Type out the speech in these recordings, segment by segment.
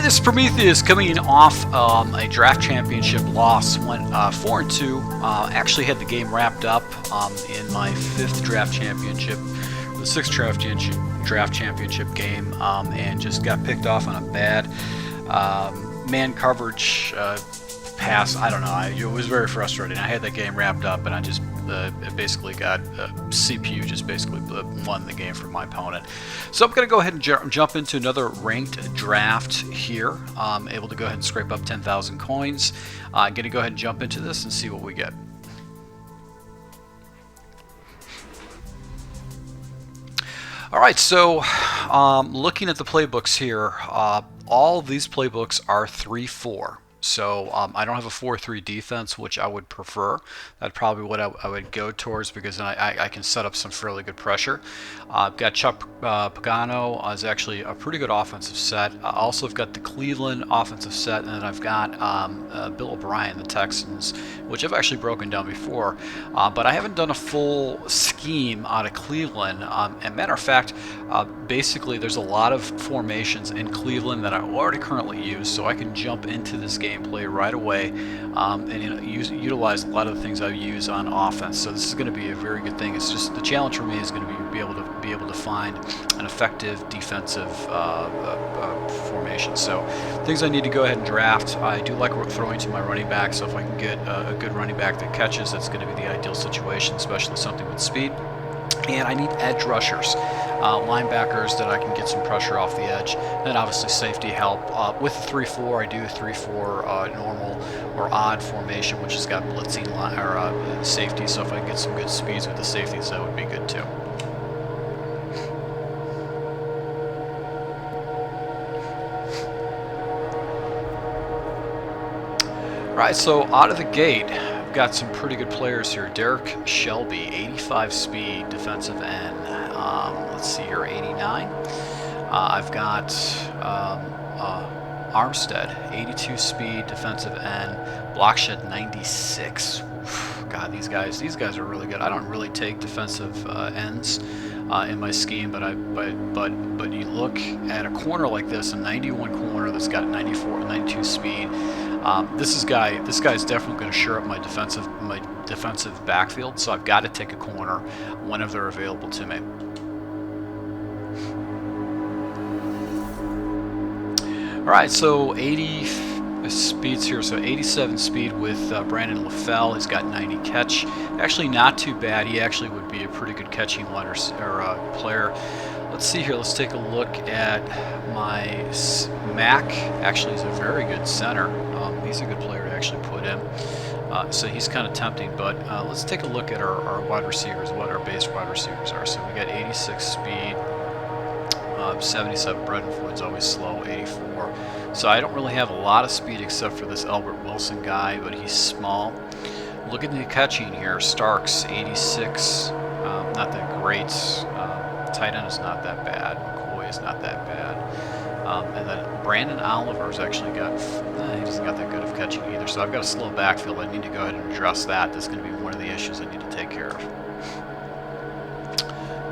This is Prometheus coming off a draft championship loss. Went 4-2. Actually had the game wrapped up in my 5th draft championship, the 6th draft championship game, and just got picked off on a bad man coverage pass. I don't know. It was very frustrating. I had that game wrapped up, and I just basically got CPU just basically won the game for my opponent. So I'm going to go ahead and jump into another ranked draft here. Able to go ahead and scrape up 10,000 coins. I'm going to go ahead and jump into this and see what we get. Alright, so looking at the playbooks here, all of these playbooks are 3-4. So I don't have a 4-3 defense, which I would prefer. That's probably what I would go towards, because then I can set up some fairly good pressure. I've got Chuck Pagano is actually a pretty good offensive set. I also have got the Cleveland offensive set, and then I've got Bill O'Brien, the Texans, which I've actually broken down before. But I haven't done a full scheme out of Cleveland. And matter of fact, basically there's a lot of formations in Cleveland that I already currently use, so I can jump into this gameplay right away and utilize a lot of the things I use on offense. So this is going to be a very good thing. It's just the challenge for me is going to be able to find an effective defensive formation. So things I need to go ahead and draft. I do like throwing to my running back, so if I can get a good running back that catches, that's going to be the ideal situation, especially something with speed. And I need edge rushers, linebackers that I can get some pressure off the edge, and obviously safety help. With 3-4, I do 3-4 normal or odd formation, which has got blitzing or safety. So if I can get some good speeds with the safeties, that would be good too. Alright, so out of the gate, I've got some pretty good players here. Derek Shelby, 85 speed, defensive end. Let's see here, 89. I've got Armstead, 82 speed, defensive end. Blockshed, 96. God, these guys are really good. I don't really take defensive ends in my scheme, but you look at a corner like this, a 91 corner that's got 94, 92 speed. This guy's definitely going to shore up my defensive backfield, so I've got to take a corner whenever they're available to me. All right, so 80 speeds here, so 87 speed with Brandon LaFell. He's got 90 catch. Actually, not too bad. He actually would be a pretty good catching player. Let's see here. Let's take a look at my Mac. Actually, he's a very good center. He's a good player to actually put in. So he's kind of tempting, but let's take a look at our wide receivers, what our base wide receivers are. So we got 86 speed, 77. Bredenford's always slow, 84. So I don't really have a lot of speed except for this Albert Wilson guy, but he's small. Look at the catching here. Starks, 86. Not that great. Tight end is not that bad. McCoy is not that bad. And then Brandon Oliver's actually he doesn't got that good of catching either. So I've got a slow backfield. I need to go ahead and address that. That's going to be one of the issues I need to take care of.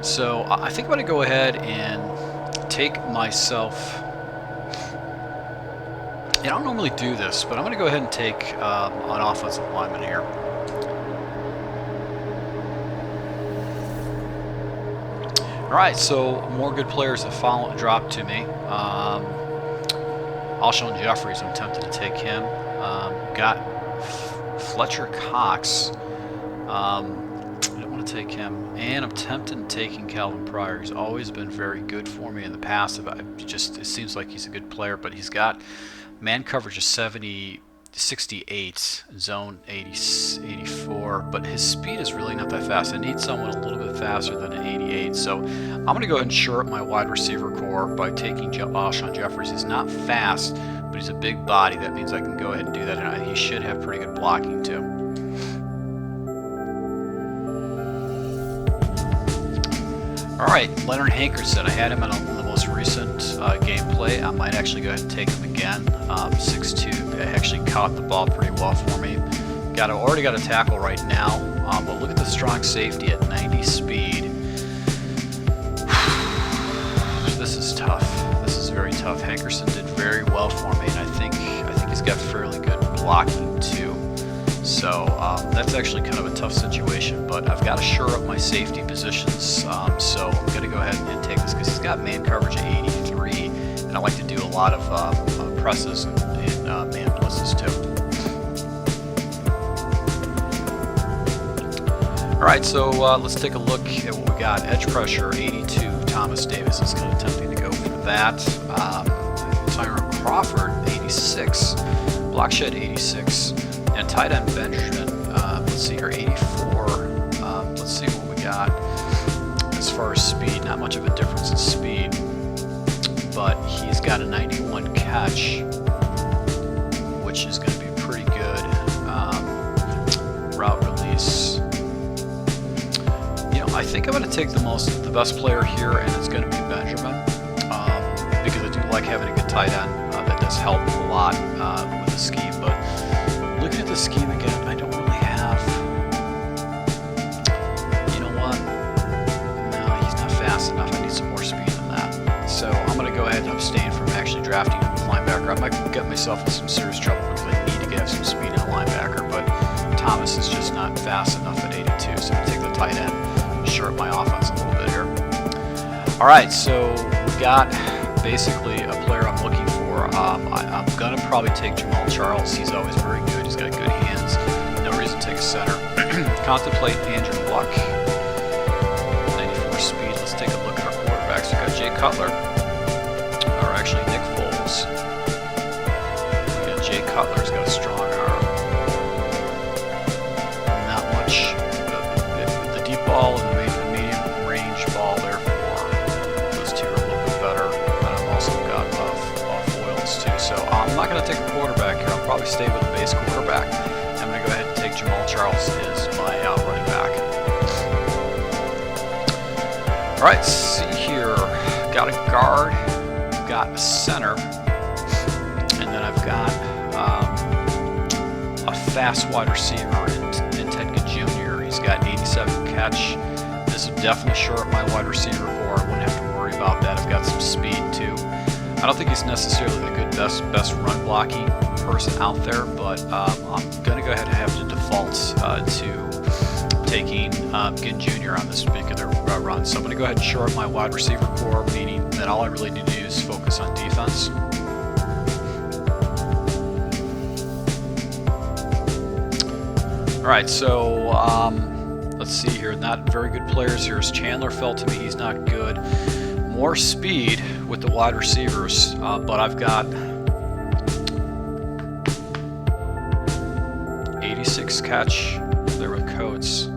So I think I'm going to go ahead and take myself. I don't normally do this, but I'm going to go ahead and take an offensive lineman here. Alright, so more good players have dropped to me. Alshon Jeffries, I'm tempted to take him. Got Fletcher Cox. I don't want to take him. And I'm tempted to taking Calvin Pryor. He's always been very good for me in the past. It seems like he's a good player, but he's got man coverage of 68, zone 84, but his speed is really not that fast. I need someone a little bit faster than an 88, so I'm going to go ahead and shore up my wide receiver core by taking Alshon Jeffries. He's not fast, but he's a big body. That means I can go ahead and do that, and he should have pretty good blocking too. Alright, Leonard Hankerson. I had him in the most recent gameplay. I might actually go ahead and take him again. 6'2". Actually caught the ball pretty well for me. Already got a tackle right now, but look at the strong safety at 90 speed. this is tough. This is very tough. Hankerson did very well for me, and I think he's got fairly good blocking too. So that's actually kind of a tough situation, but I've got to shore up my safety positions. So I'm going to go ahead and take this because he's got man coverage at 83, and I like to do a lot of presses and man blitzes too. All right, so let's take a look at what we got. Edge pressure 82. Thomas Davis is kind of tempting to go for that. Tyrone Crawford 86. Block shed 86. And tight end Benjamin, let's see here, 84. Let's see what we got as far as speed. Not much of a difference in speed, but he's got a 91 catch, which is going to be pretty good. Route release. You know, I think I'm going to take the best player here, and it's going to be Benjamin, because I do like having a good tight end. That does help a lot with the scheme, but looking at the scheme again, I don't really have, you know what, no, he's not fast enough. I need some more speed than that. So I'm going to go ahead and abstain from actually drafting a linebacker. I might get myself in some serious trouble because I need to have some speed in a linebacker, but Thomas is just not fast enough at 82, so I'm going to take the tight end and shore up my offense a little bit here. All right, so we got basically a player I'm looking for. I'm going to probably take Jamal Charles. He's always very good. He's got good hands. No reason to take a center. Contemplate Andrew Luck. 94 speed. Let's take a look at our quarterbacks. We've got Jay Cutler. Or actually Nick Foles. We got Jay Cutler. He's got a strong arm. Not much. The deep ball and the medium range ball there for those two are a little bit better. And I've also got foils too. So I'm not going to take a quarterback here. I'll probably stay with the base quarterback. I'm going to go ahead and take Jamal Charles as my running back. All right, see here. Got a guard, got a center, and then I've got a fast wide receiver in Ted Ginn Jr. He's got 87 catch. This will definitely shore up my wide receiver core. I wouldn't have to worry about that. I've got some speed too. I don't think he's necessarily the best run blocking person out there, but I'm going to go ahead and have to default to taking Ginn Jr. on this particular run. So I'm going to go ahead and shore up my wide receiver core, meaning that all I really need to do is focus on defense. All right, so let's see here. Not very good players here. Chandler fell to me. He's not good. More speed with the wide receivers, but I've got 86 catch there with Coates.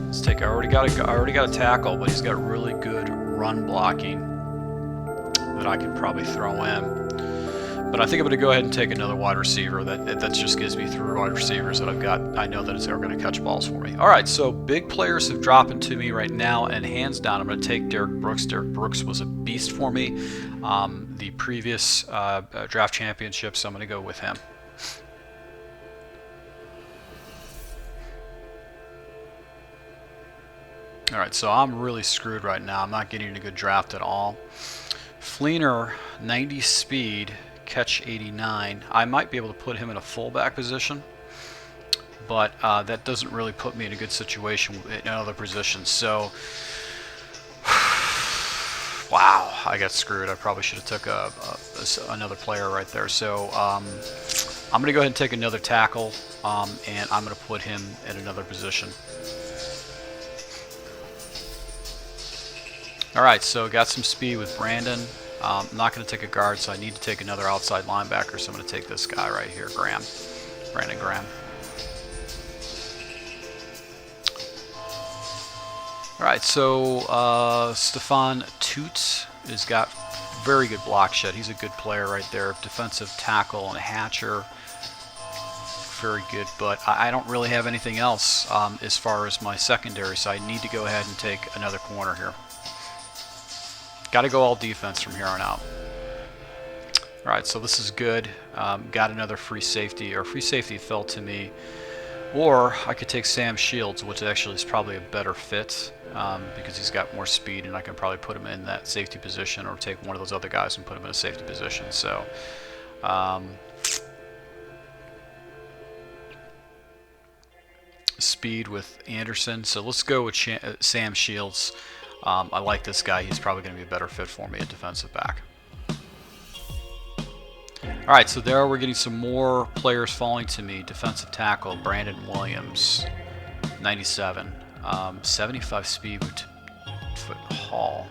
Let's take. I already got a tackle, but he's got really good run blocking that I can probably throw in. But I think I'm going to go ahead and take another wide receiver. That just gives me 3 wide receivers that I've got. I know that they're going to catch balls for me. All right, so big players have dropped into me right now, and hands down, I'm going to take Derek Brooks. Derek Brooks was a beast for me the previous draft championship, so I'm going to go with him. All right, so I'm really screwed right now. I'm not getting a good draft at all. Fleener, 90 speed, catch 89. I might be able to put him in a fullback position, but that doesn't really put me in a good situation in other positions. So, wow, I got screwed. I probably should have took another player right there. So I'm going to go ahead and take another tackle, and I'm going to put him in another position. All right, so got some speed with Brandon. I'm not going to take a guard, so I need to take another outside linebacker, so I'm going to take this guy right here, Brandon Graham. All right, so Stephon Tuitt has got very good block shed. He's a good player right there. Defensive tackle and Hatcher, very good, but I don't really have anything else as far as my secondary, so I need to go ahead and take another corner here. Got to go all defense from here on out. All right, so this is good. Got another free safety. Our free safety fell to me Or I could take Sam Shields, which actually is probably a better fit because he's got more speed, and I can probably put him in that safety position, or take one of those other guys and put him in a safety position. So speed with Anderson. So let's go with Sam Shields. I like this guy. He's probably going to be a better fit for me at defensive back. All right, so there we're getting some more players falling to me. Defensive tackle, Brandon Williams, 97. 75 speed with foot Hall.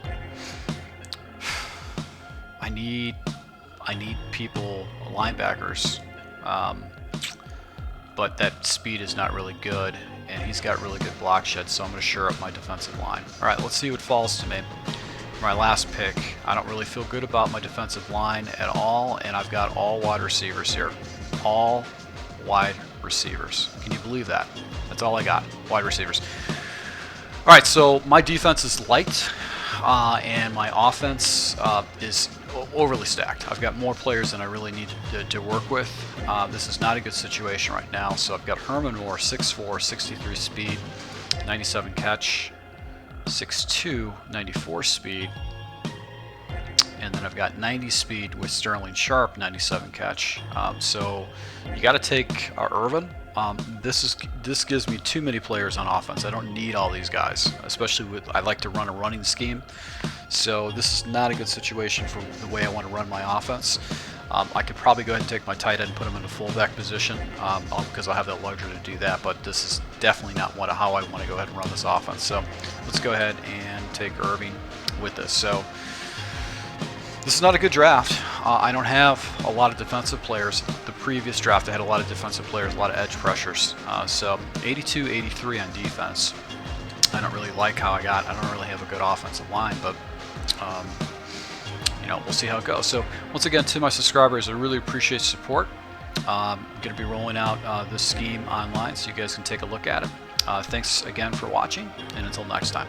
I need people, linebackers, but that speed is not really good, and he's got really good block shed, so I'm going to shore up my defensive line. All right, let's see what falls to me. For my last pick, I don't really feel good about my defensive line at all, and I've got all wide receivers here. All wide receivers. Can you believe that? That's all I got, wide receivers. All right, so my defense is light, and my offense is overly stacked. I've got more players than I really need to work with. This is not a good situation right now. So I've got Herman Moore, 6'4", 63 speed, 97 catch, 6'2", 94 speed. And then I've got 90 speed with Sterling Sharp, 97 catch. So you got to take Irvin. This gives me too many players on offense. I don't need all these guys, especially with I like to run a running scheme. So this is not a good situation for the way I want to run my offense. I could probably go ahead and take my tight end and put him in the fullback position because I'll have that luxury to do that. But this is definitely not how I want to go ahead and run this offense. So let's go ahead and take Irving with this. So this is not a good draft. I don't have a lot of defensive players. The previous draft I had a lot of defensive players, a lot of edge pressures. So 82, 83 on defense. I don't really like how I don't really have a good offensive line, but we'll see how it goes. So once again, to my subscribers, I really appreciate support. I'm going to be rolling out this scheme online so you guys can take a look at it. Thanks again for watching, and until next time.